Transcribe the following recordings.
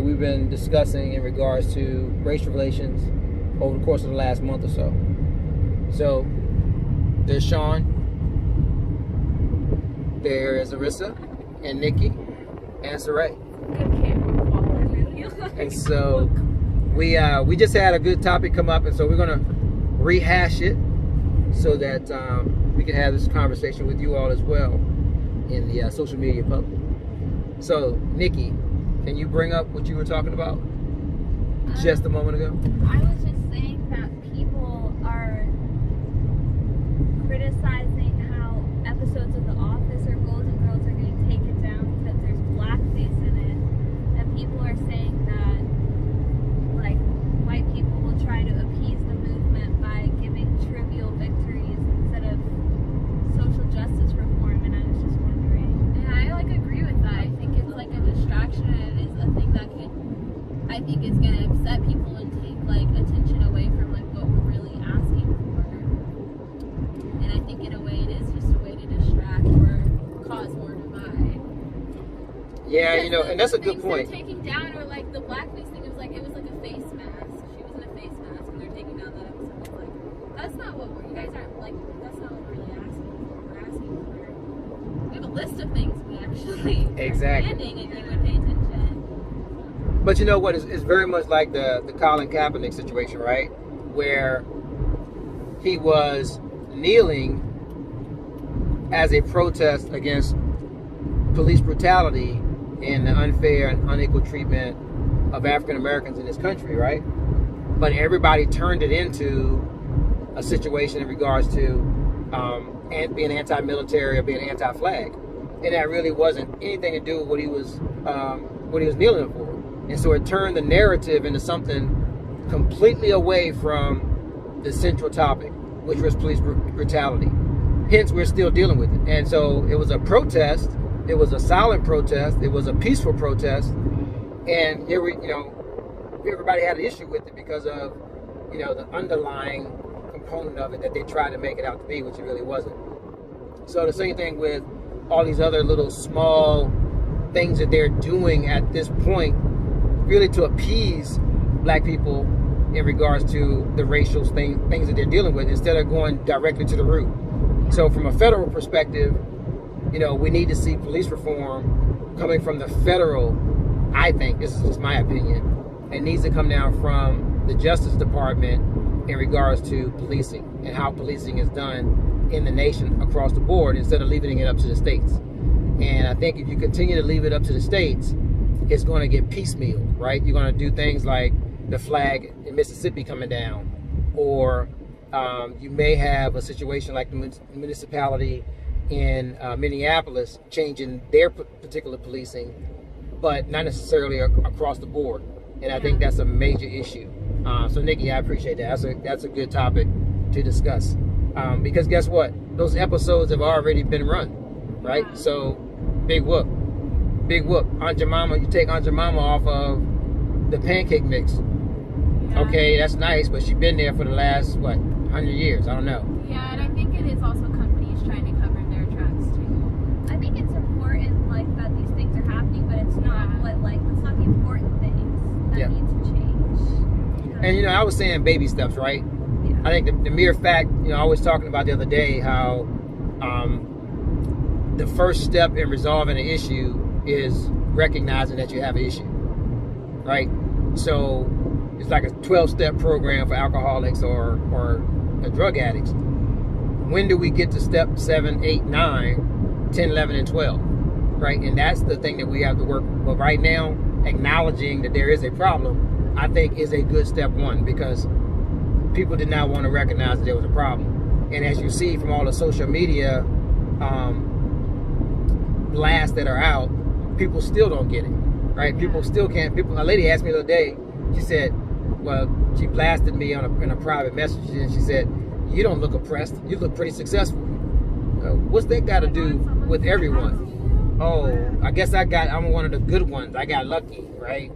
that we've been discussing in regards to race relations over the course of the last month or so. So there's Sean, there is Arissa, and Nikki, and Saray. And so we just had a good topic come up, and so we're gonna rehash it so that we can have this conversation with you all as well in the social media public. So Nikki, can you bring up what you were talking about just a moment ago? I was just saying that people are criticizing how episodes of The Office or Golden Girls are getting taken down because there's blackface in it. And people are saying that, like, white people will try to appease the movement by giving trivial victories instead of social justice reform. And I was just wondering. And I, like, agree with that. I think it's, like, a distraction, and it is a thing that can, I think it's going to upset people and take, like, attention away from, like, what we're really asking for. And I think in a way it is just a way to distract or cause more divide. Yeah, Because you know, and that's a good point. They're taking down, or like the blackface thing, it was like a face mask. She was in a face mask, and they're taking down that episode. It's like, that's not what you guys aren't, like, that's not what we're really asking for. We're asking for, we have a list of things we actually Exactly. are demanding, and you would pay attention. But you know what? It's very much like the Colin Kaepernick situation, right? Where he was kneeling as a protest against police brutality and the unfair and unequal treatment of African Americans in this country, right? But everybody turned it into a situation in regards to being anti-military or being anti-flag, and that really wasn't anything to do with what he was kneeling for. And so it turned the narrative into something completely away from the central topic, which was police brutality. Hence, we're still dealing with it. And so it was a protest. It was a silent protest. It was a peaceful protest. And here everybody had an issue with it because of, the underlying component of it that they tried to make it out to be, which it really wasn't. So the same thing with all these other little small things that they're doing at this point, really to appease black people in regards to the racial things that they're dealing with, instead of going directly to the root. So from a federal perspective, we need to see police reform coming from the federal. I think, this is just my opinion, it needs to come down from the Justice Department in regards to policing and how policing is done in the nation across the board, instead of leaving it up to the states. And I think if you continue to leave it up to the states, it's going to get piecemeal, right? You're going to do things like the flag in Mississippi coming down, or you may have a situation like the municipality in Minneapolis changing their particular policing, but not necessarily across the board. And I think that's a major issue. So Nikki, I appreciate that. That's a good topic to discuss. Because guess what? Those episodes have already been run, right? So big whoop. Aunt Jemima, you take Aunt Jemima off of the pancake mix. Yeah. Okay, that's nice, but she's been there for the last, 100 years? I don't know. Yeah, and I think it is also companies trying to cover their tracks too. I think it's important, like, that these things are happening, but it's not it's not the important things that need to change. And I was saying baby steps, right? Yeah. I think the mere fact, I was talking about the other day how the first step in resolving an issue is recognizing that you have an issue, right? So it's like a 12-step program for alcoholics or drug addicts. When do we get to step 7, 8, 9, 10, 11, and 12, right? And that's the thing that we have to work. But right now, acknowledging that there is a problem, I think, is a good step 1, because people did not want to recognize that there was a problem. And as you see from all the social media blasts that are out, people still don't get it, right? People still can't. A lady asked me the other day, she said, she blasted me in a private message, and she said, "You don't look oppressed. You look pretty successful." What's that got to do with everyone? Oh, I guess I'm one of the good ones. I got lucky, right?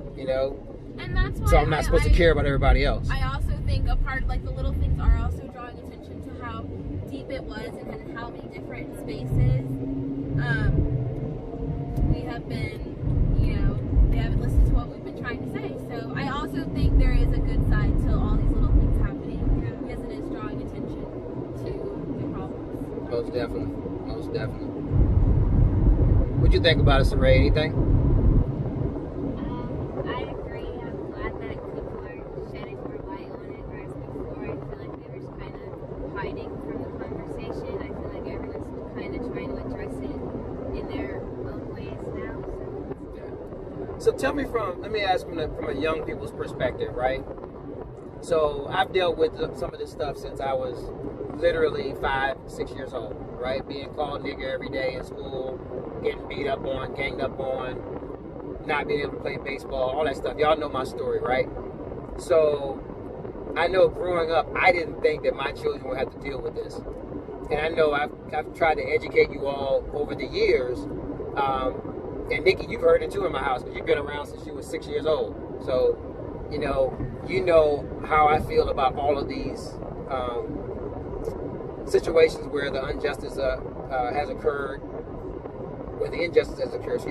And that's why so I'm not supposed to care about everybody else. I also think a part, like, the little things are also drawing attention to how deep it was and how many different spaces we have been, they haven't listened to what we've been trying definitely. Most definitely. What you think about it, Saray? Anything? I agree. I'm glad that people are shedding more light on it. Whereas before, I feel like they were just kind of hiding from the conversation. I feel like everyone's kind of trying to address it in their own ways now. So tell me let me ask from a young people's perspective, right? So I've dealt with some of this stuff since I was literally 5, 6 years old, right? Being called nigger every day in school, getting beat up on, ganged up on, not being able to play baseball, all that stuff. Y'all know my story, right? So I know growing up, I didn't think that my children would have to deal with this. And I know I've tried to educate you all over the years. And Nikki, you've heard it too in my house because you've been around since you were 6 years old. So, you know how I feel about all of these situations where the injustice has occurred, where the injustice has occurred,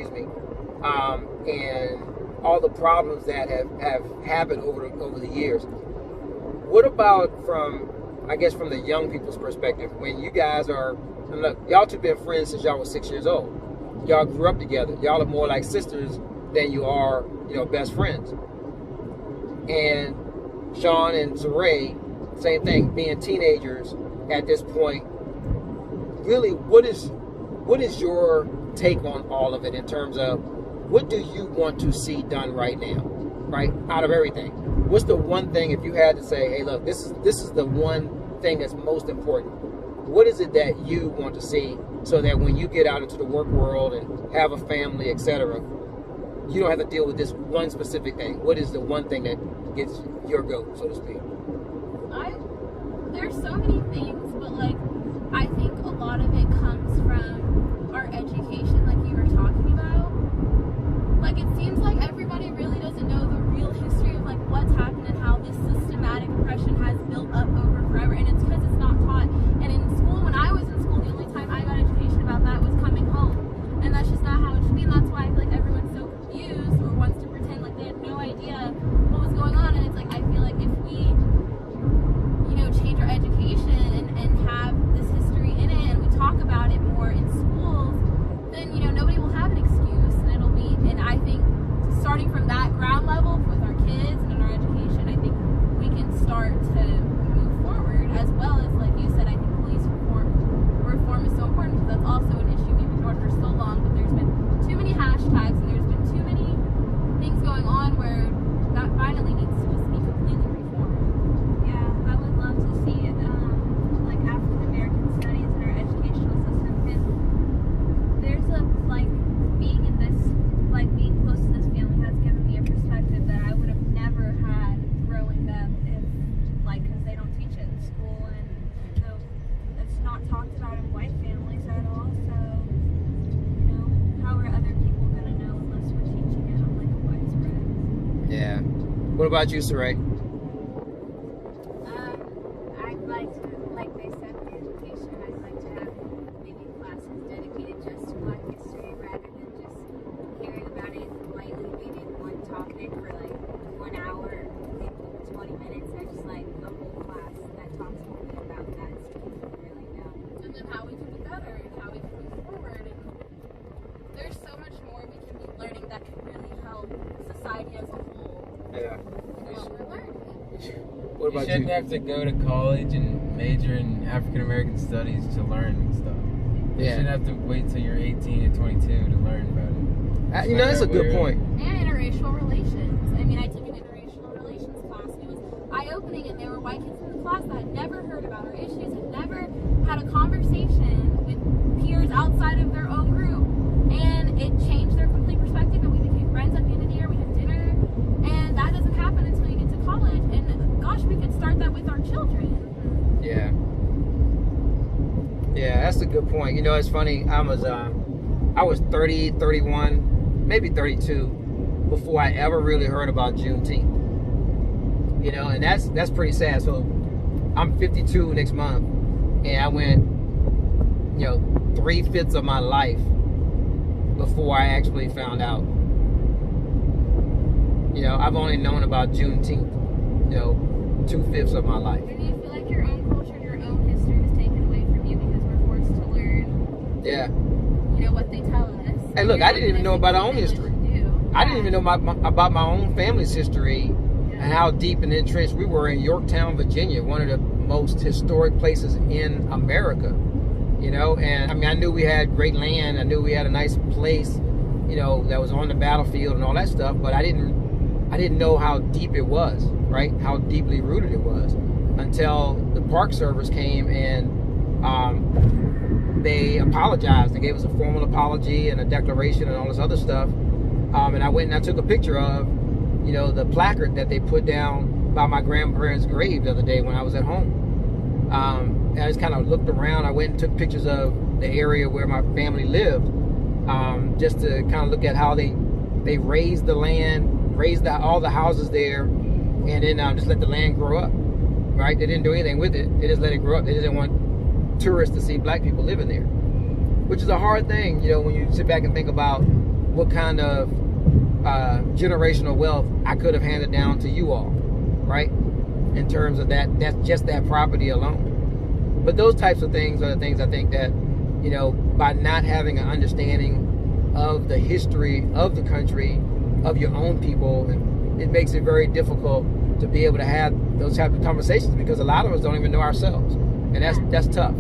and all the problems that have happened over the years. What about from the young people's perspective, when you guys are, and look, y'all two been friends since y'all was 6 years old. Y'all grew up together. Y'all are more like sisters than you are, best friends. And Sean and Saray, same thing, being teenagers at this point. Really, what is your take on all of it in terms of what do you want to see done right now, right? Out of everything, what's the one thing, if you had to say, hey, look, this is the one thing that's most important? What is it that you want to see so that when you get out into the work world and have a family, etc., you don't have to deal with this one specific thing? What is the one thing that gets your goat, so to speak? There's so many things, but I think a lot of it comes from our education, like you were talking about. It seems like everybody really doesn't know the real history of what's happened and how this systematic oppression has built up over forever, and it's because it's not taught. And in school, when I was in school, the only time I got education about that was coming home, and that's just not how it should be. And that's why I feel like everyone's so confused or wants to pretend like they had no idea what was going on. And it's I feel like if we change our education and have this history in it, and we talk about it more in schools, then nobody will have an excuse, and it'll be. And I think starting from that ground level with our kids and in our education, I think we can start to move forward, as well as, like you said, I think police reform is so important, because that's also an issue we've ignored for so long. But there's been too many hashtags, and there's been too many things going on where that finally needs to just be completely reformed. Yeah, I would love to see it, African American studies in our educational system, because there's being close to this family has given me a perspective that I would have never had growing up if, because they don't teach it in school, and it's not talked about in white families at all. So, how are other people going to know unless we're teaching it on a widespread? Yeah. What about you, Saray? I'd like to, like they said in education, I'd like to have maybe classes dedicated just to Black history rather than just hearing about it lightly, maybe one topic for 1 hour, maybe 20 minutes. I just like a whole class that talks only about that, so people really know. And then how we can be better and how we can move forward. And there's so much more we can be learning that can really help society as a whole. Yeah. While we're learning. What about you shouldn't have to go to college and major in African American studies to learn stuff. You shouldn't have to wait till you're 18 or 22 to learn about it. That's a good point. And interracial relations. I mean, I took an interracial relations class, and it was eye-opening, and there were white kids in the class that had never heard about our issues, had never had a conversation with peers outside of their own group, and it changed their complete perspective, and we became friends at the end of the year. We had dinner, and that doesn't happen until you get to college, and gosh, we could start that with our children. Yeah. Yeah, that's a good point. It's funny. I was 30, 31, maybe 32 before I ever really heard about Juneteenth. And that's pretty sad. So I'm 52 next month, and I went, 3/5 of my life before I actually found out. I've only known about Juneteenth, 2/5 of my life. And do you feel like your own culture and your own history was taken away from you because we're forced to learn Yeah. You know, what they tell us. Hey, look, I didn't even know about our own history. I didn't even know about my own family's history and how deep and entrenched we were in Yorktown, Virginia, one of the most historic places in America. You know, and I mean, I knew we had great land. I knew we had a nice place, you know, that was on the battlefield and all that stuff. But I didn't know how deep it was, right? How deeply rooted it was, until the Park Service came and they apologized. They gave us a formal apology and a declaration and all this other stuff. And I went and I took a picture of, you know, the placard that they put down by my grandparents' grave the other day when I was at home. And I just kind of looked around. I went and took pictures of the area where my family lived, just to kind of look at how they raised the land, raised all the houses there, and then just let the land grow up. Right? They didn't do anything with it. They just let it grow up. They didn't want tourists to see black people living there, which is a hard thing, you know, when you sit back and think about what kind of generational wealth I could have handed down to you all, right? In terms of that's just that property alone. But those types of things are the things I think that, you know, by not having an understanding of the history of the country, of your own people, it makes it very difficult to be able to have those types of conversations, because a lot of us don't even know ourselves, and that's tough,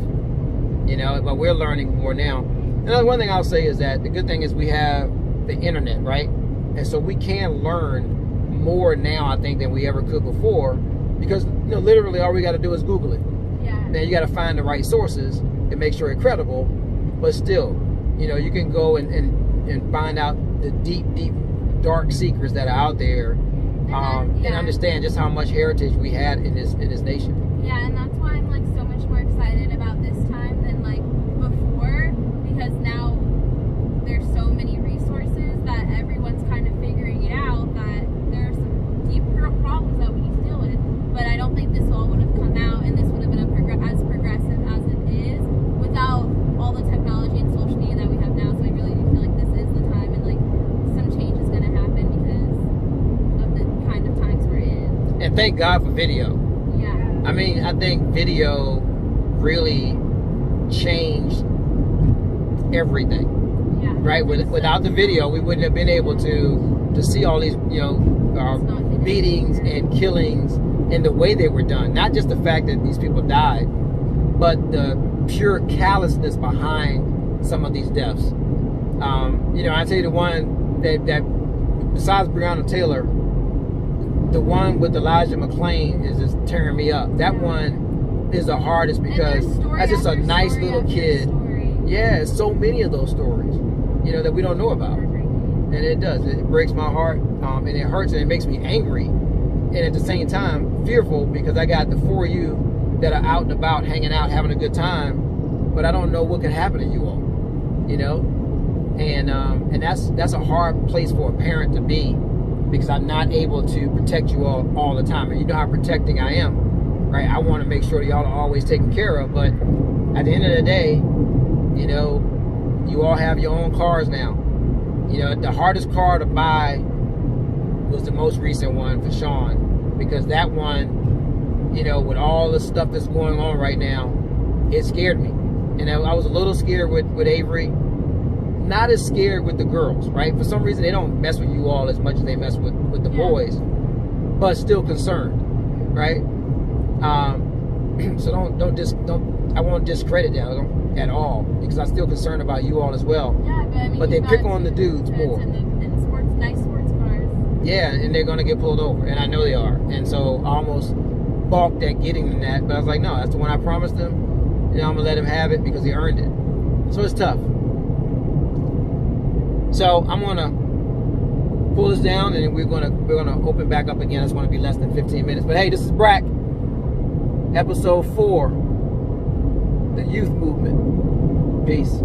you know. But we're learning more now. And one thing I'll say is that the good thing is we have the internet, right? And so we can learn more now, I think, than we ever could before, because, you know, literally all we got to do is Google it. Yeah. Now you got to find the right sources and make sure it's credible, but still, you know, you can go and find out the deep, dark secrets that are out there, and understand just how much heritage we had in this nation. Yeah, and that's why I'm like so much more excited about this time than like before, because now there's so many resources that everyone's kind of figuring it out, that there are some deep problems that we need to deal with. But I don't think this all would have come out, and this would have been as progressive as it is without all the technology and social media that we have now. So I really do feel like this is the time, and like some change is going to happen because of the kind of times we're in. And thank God for video. Yeah. I mean, I think video really changed everything. Yeah. Right? Without the video, we wouldn't have been able to see all these, you know, beatings and killings and the way they were done. Not just the fact that these people died, but the pure callousness behind some of these deaths. You know, I tell you, the one that besides Breonna Taylor, the one with Elijah McClain is just tearing me up. That one is the hardest, because that's just a nice little kid. Yeah, so many of those stories, you know, that we don't know about. And it does. It breaks my heart, and it hurts, and it makes me angry. And at the same time, fearful, because I got the 4 of you that are out and about, hanging out, having a good time, but I don't know what could happen to you all, you know? And that's a hard place for a parent to be, because I'm not able to protect you all the time. And you know how protecting I am, right? I want to make sure that y'all are always taken care of, but at the end of the day, you know, you all have your own cars now. You know, the hardest car to buy was the most recent one for Sean, because that one, you know, with all the stuff that's going on right now, it scared me. And I was a little scared with Avery, not as scared with the girls, right? For some reason, they don't mess with you all as much as they mess with the boys, but still concerned, right? So I won't discredit that at all, because I'm still concerned about you all as well. Yeah, but I mean, but they pick on the dudes more. In nice sports cars. Yeah, and they're gonna get pulled over, and I know they are. And so I almost balked at getting them that, but I was like, no, that's the one I promised them. You know, I'm gonna let him have it because he earned it. So it's tough. So I'm gonna pull this down, and we're gonna open back up again. It's gonna be less than 15 minutes. But hey, this is B.R.A.C. Episode 4. The youth movement. Peace.